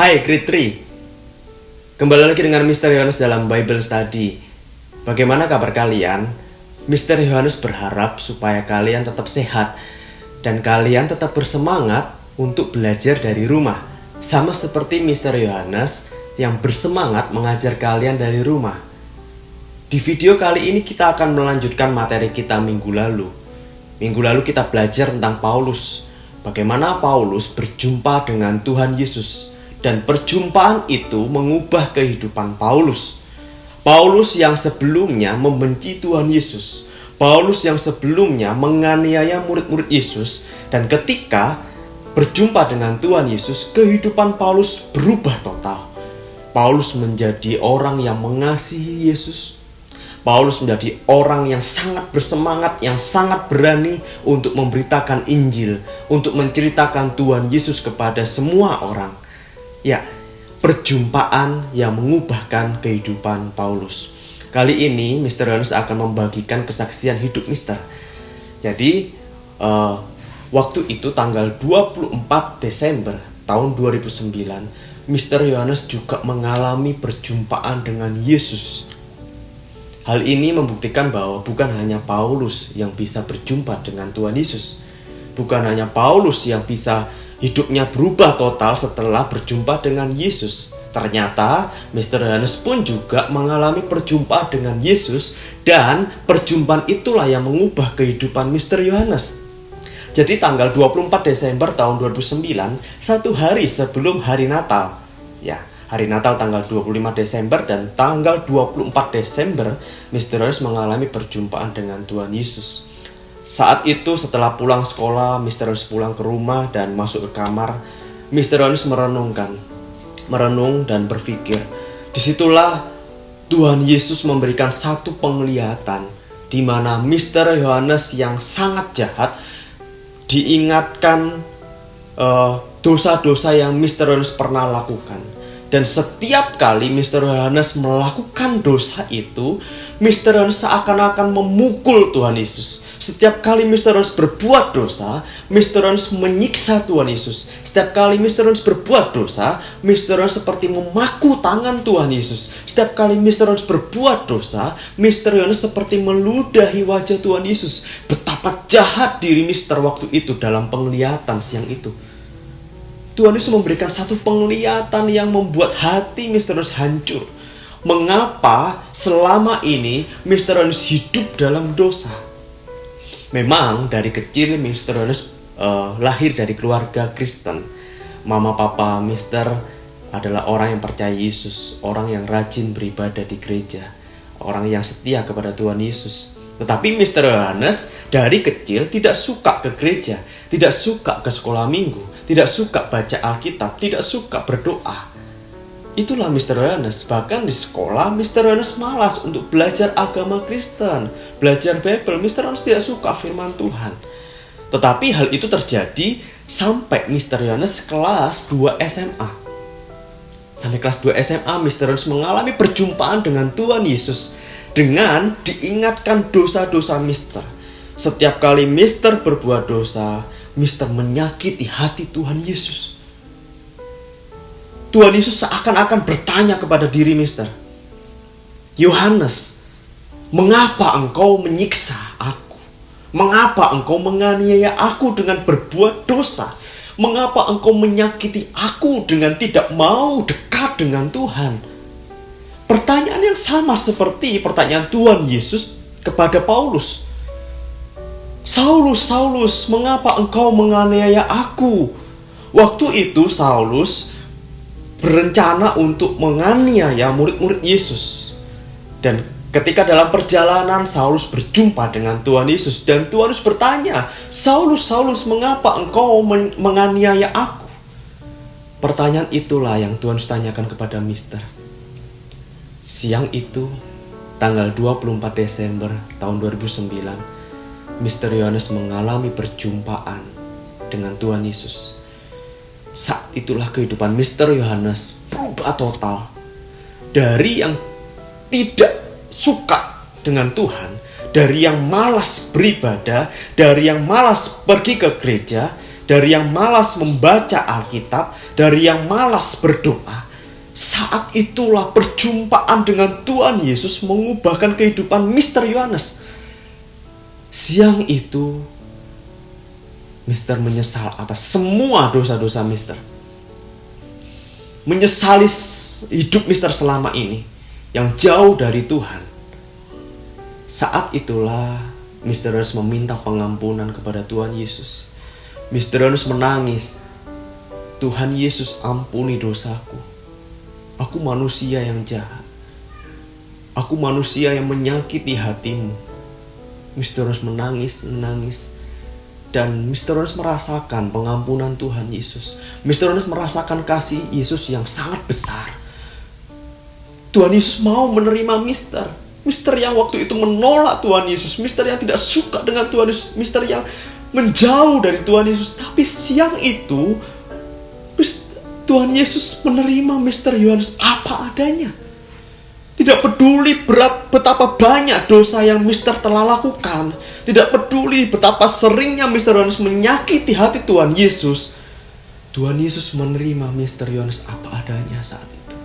Hai Grade 3, kembali lagi dengan Mr. Yohanes dalam Bible Study. Bagaimana kabar kalian? Mr. Yohanes berharap supaya kalian tetap sehat dan kalian tetap bersemangat untuk belajar dari rumah, sama seperti Mr. Yohanes yang bersemangat mengajar kalian dari rumah. Di video kali ini kita akan melanjutkan materi kita minggu lalu. Minggu lalu kita belajar tentang Paulus, bagaimana Paulus berjumpa dengan Tuhan Yesus. Dan perjumpaan itu mengubah kehidupan Paulus. Paulus yang sebelumnya membenci Tuhan Yesus. Paulus yang sebelumnya menganiaya murid-murid Yesus. Dan ketika berjumpa dengan Tuhan Yesus, kehidupan Paulus berubah total. Paulus menjadi orang yang mengasihi Yesus. Paulus menjadi orang yang sangat bersemangat, yang sangat berani untuk memberitakan Injil, untuk menceritakan Tuhan Yesus kepada semua orang. Ya, perjumpaan yang mengubahkan kehidupan Paulus. Kali ini Mr. Yohanes akan membagikan kesaksian hidup Mr. Jadi waktu itu tanggal 24 Desember tahun 2009, Mr. Yohanes juga mengalami perjumpaan dengan Yesus. Hal ini membuktikan bahwa bukan hanya Paulus yang bisa berjumpa dengan Tuhan Yesus. Bukan hanya Paulus yang bisa hidupnya berubah total setelah berjumpa dengan Yesus. Ternyata Mr. Yohanes pun juga mengalami perjumpaan dengan Yesus, dan perjumpaan itulah yang mengubah kehidupan Mr. Yohanes. Jadi tanggal 24 Desember tahun 2009, satu hari sebelum hari Natal. Ya, hari Natal tanggal 25 Desember dan tanggal 24 Desember, Mr. Yohanes mengalami perjumpaan dengan Tuhan Yesus. Saat itu setelah pulang sekolah, Mr. Yohanes pulang ke rumah dan masuk ke kamar. Mr. Yohanes merenung dan berpikir. Disitulah Tuhan Yesus memberikan satu penglihatan, di mana Mr. Yohanes yang sangat jahat diingatkan dosa-dosa yang Mr. Yohanes pernah lakukan. Dan setiap kali Mr. Yohanes melakukan dosa itu, Mr. Yohanes seakan-akan memukul Tuhan Yesus. Setiap kali Mr. Yohanes berbuat dosa, Mr. Yohanes menyiksa Tuhan Yesus. Setiap kali Mr. Yohanes berbuat dosa, Mr. Yohanes seperti memaku tangan Tuhan Yesus. Setiap kali Mr. Yohanes berbuat dosa, Mr. Yohanes seperti meludahi wajah Tuhan Yesus. Betapa jahat diri Mr. waktu itu dalam penglihatan siang itu. Tuhan Yesus memberikan satu penglihatan yang membuat hati Mr. Yohanes hancur. Mengapa selama ini Mr. Yohanes hidup dalam dosa? Memang dari kecil Mr. Yohanes lahir dari keluarga Kristen. Mama papa Mr. adalah orang yang percaya Yesus, orang yang rajin beribadah di gereja, orang yang setia kepada Tuhan Yesus. Tetapi Mr. Yohanes dari kecil tidak suka ke gereja, tidak suka ke sekolah minggu, tidak suka baca Alkitab, tidak suka berdoa. Itulah Mr. Yohanes. Bahkan di sekolah Mr. Yohanes malas untuk belajar agama Kristen, belajar Bible. Mr. Yohanes tidak suka firman Tuhan. Tetapi hal itu terjadi sampai Mr. Yohanes kelas 2 SMA. Sampai kelas 2 SMA Mr. Yohanes mengalami perjumpaan dengan Tuhan Yesus, dengan diingatkan dosa-dosa Mr. Setiap kali Mr. berbuat dosa, Mr. menyakiti hati Tuhan Yesus. Tuhan Yesus seakan-akan bertanya kepada diri Mr. Yohanes, mengapa engkau menyiksa aku? Mengapa engkau menganiaya aku dengan berbuat dosa? Mengapa engkau menyakiti aku dengan tidak mau dekat dengan Tuhan? Pertanyaan yang sama seperti pertanyaan Tuhan Yesus kepada Paulus. Saulus, Saulus, mengapa engkau menganiaya aku? Waktu itu Saulus berencana untuk menganiaya murid-murid Yesus. Dan ketika dalam perjalanan Saulus berjumpa dengan Tuhan Yesus, dan Tuhan Yesus bertanya, Saulus, Saulus, mengapa engkau menganiaya aku? Pertanyaan itulah yang Tuhan Yesus tanyakan kepada Mr. Siang itu, tanggal 24 Desember tahun 2009, Mr. Yohanes mengalami perjumpaan dengan Tuhan Yesus. Saat itulah kehidupan Mr. Yohanes berubah total. Dari yang tidak suka dengan Tuhan, dari yang malas beribadah, dari yang malas pergi ke gereja, dari yang malas membaca Alkitab, dari yang malas berdoa, saat itulah perjumpaan dengan Tuhan Yesus mengubahkan kehidupan Mr. Yohanes. Siang itu, Mr. menyesal atas semua dosa-dosa Mr. Menyesali hidup Mr. selama ini yang jauh dari Tuhan. Saat itulah Mr. Yohanes meminta pengampunan kepada Tuhan Yesus. Mr. Yohanes menangis, Tuhan Yesus, ampuni dosaku. Aku manusia yang jahat. Aku manusia yang menyakiti hatimu. Mr. Yohanes menangis. Dan Mr. Yohanes merasakan pengampunan Tuhan Yesus. Mr. Yohanes merasakan kasih Yesus yang sangat besar. Tuhan Yesus mau menerima Mister yang waktu itu menolak Tuhan Yesus, Mister yang tidak suka dengan Tuhan Yesus, Mister yang menjauh dari Tuhan Yesus. Tapi siang itu Tuhan Yesus menerima Mr. Yohanes apa adanya. Tidak peduli betapa banyak dosa yang Mister telah lakukan. Tidak peduli betapa seringnya Mr. Yohanes menyakiti hati Tuhan Yesus. Tuhan Yesus menerima Mr. Yohanes apa adanya saat itu.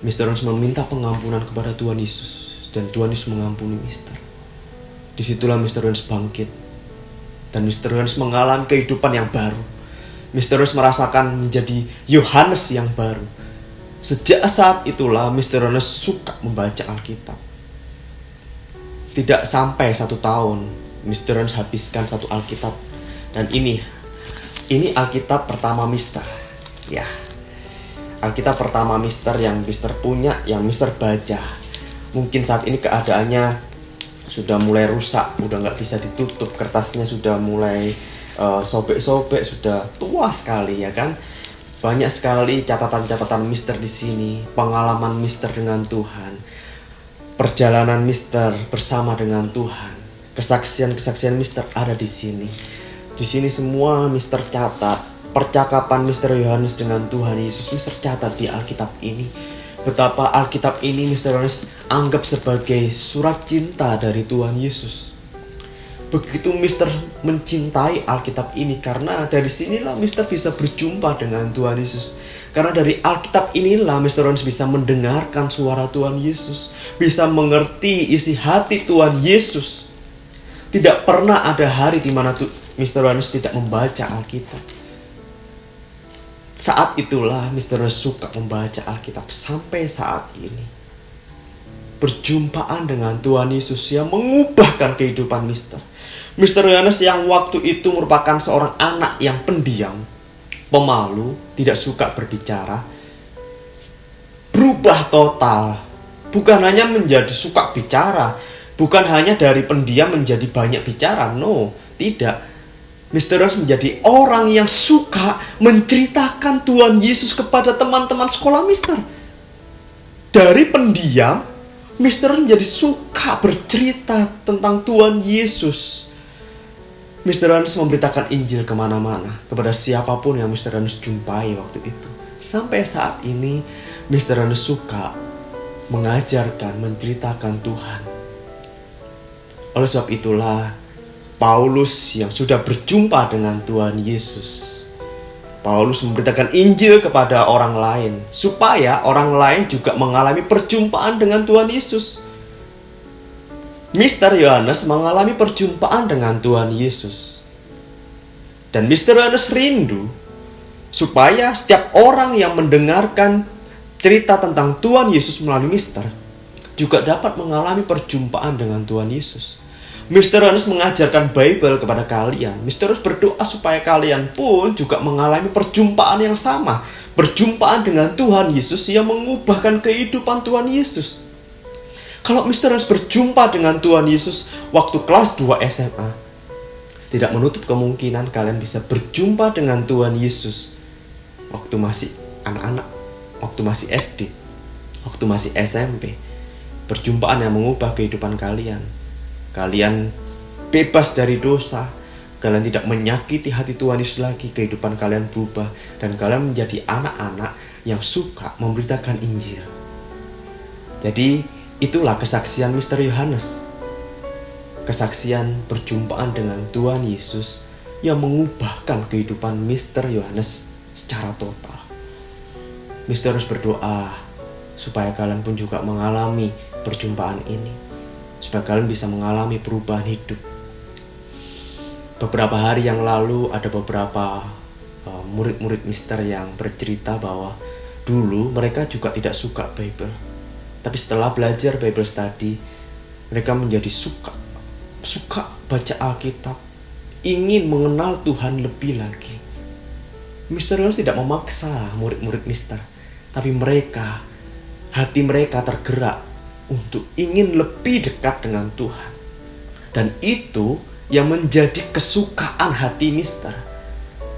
Mr. Yohanes meminta pengampunan kepada Tuhan Yesus. Dan Tuhan Yesus mengampuni Mister. Disitulah Mr. Yohanes bangkit. Dan Mr. Yohanes mengalami kehidupan yang baru. Mr. Yohanes merasakan menjadi Yohanes yang baru. Sejak saat itulah Mr. Yohanes suka membaca Alkitab. Tidak sampai 1 tahun Mr. Yohanes habiskan 1 Alkitab. Dan ini Alkitab pertama Mister. Ya, Alkitab pertama Mister yang Mister punya, yang Mister baca. Mungkin saat ini keadaannya sudah mulai rusak, udah nggak bisa ditutup, kertasnya sudah mulai sobek-sobek, sudah tua sekali ya kan. Banyak sekali catatan-catatan Mister di sini, pengalaman Mister dengan Tuhan, perjalanan Mister bersama dengan Tuhan, kesaksian-kesaksian Mister ada di sini. Di sini semua Mister catat, percakapan Mr. Yohanes dengan Tuhan Yesus Mister catat di Alkitab ini. Betapa Alkitab ini Mr. Yohanes anggap sebagai surat cinta dari Tuhan Yesus. Begitu Mister mencintai Alkitab ini, karena dari sinilah Mister bisa berjumpa dengan Tuhan Yesus. Karena dari Alkitab inilah Mister Yohanes bisa mendengarkan suara Tuhan Yesus, bisa mengerti isi hati Tuhan Yesus. Tidak pernah ada hari di mana Mister Yohanes tidak membaca Alkitab. Saat itulah Mister Yohanes suka membaca Alkitab sampai saat ini. Perjumpaan dengan Tuhan Yesus yang mengubahkan kehidupan Mister. Mister Yohanes yang waktu itu merupakan seorang anak yang pendiam, pemalu, tidak suka berbicara, berubah total. Bukan hanya menjadi suka bicara, bukan hanya dari pendiam menjadi banyak bicara, no, tidak. Mister Yohanes menjadi orang yang suka menceritakan Tuhan Yesus kepada teman-teman sekolah Mister. Dari pendiam, Mister Yohanes menjadi suka bercerita tentang Tuhan Yesus. Mister Yohanes memberitakan Injil kemana-mana, kepada siapapun yang Mister Yohanes jumpai waktu itu. Sampai saat ini, Mister Yohanes suka mengajarkan, menceritakan Tuhan. Oleh sebab itulah, Paulus yang sudah berjumpa dengan Tuhan Yesus, Paulus memberitakan Injil kepada orang lain, supaya orang lain juga mengalami perjumpaan dengan Tuhan Yesus. Mister Yohanes mengalami perjumpaan dengan Tuhan Yesus. Dan Mister Yohanes rindu supaya setiap orang yang mendengarkan cerita tentang Tuhan Yesus melalui Mister juga dapat mengalami perjumpaan dengan Tuhan Yesus. Mister Yohanes mengajarkan Bible kepada kalian. Mister Yohanes berdoa supaya kalian pun juga mengalami perjumpaan yang sama. Perjumpaan dengan Tuhan Yesus yang mengubahkan kehidupan Tuhan Yesus. Kalau Mister Yohanes berjumpa dengan Tuhan Yesus waktu kelas 2 SMA, tidak menutup kemungkinan kalian bisa berjumpa dengan Tuhan Yesus waktu masih anak-anak, waktu masih SD, waktu masih SMP. Perjumpaan yang mengubah kehidupan kalian. Kalian bebas dari dosa, kalian tidak menyakiti hati Tuhan Yesus lagi, kehidupan kalian berubah, dan kalian menjadi anak-anak yang suka memberitakan Injil. Jadi itulah kesaksian Mister Yohanes. Kesaksian perjumpaan dengan Tuhan Yesus yang mengubahkan kehidupan Mr. Yohanes secara total. Mr. harus berdoa supaya kalian pun juga mengalami perjumpaan ini, supaya kalian bisa mengalami perubahan hidup. Beberapa hari yang lalu ada beberapa murid-murid Mister yang bercerita bahwa dulu mereka juga tidak suka Bible. Tapi setelah belajar Bible study, mereka menjadi suka baca Alkitab, ingin mengenal Tuhan lebih lagi. Mister Yohanes tidak memaksa murid-murid Mister, tapi hati mereka tergerak untuk ingin lebih dekat dengan Tuhan. Dan itu yang menjadi kesukaan hati Mister.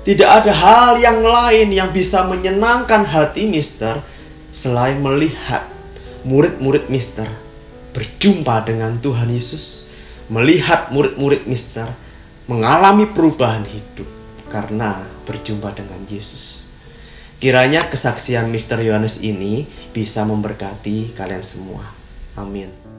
Tidak ada hal yang lain yang bisa menyenangkan hati Mister selain melihat murid-murid Mister berjumpa dengan Tuhan Yesus, melihat murid-murid Mister mengalami perubahan hidup karena berjumpa dengan Yesus. Kiranya kesaksian Mr. Yohanes ini bisa memberkati kalian semua. Amin.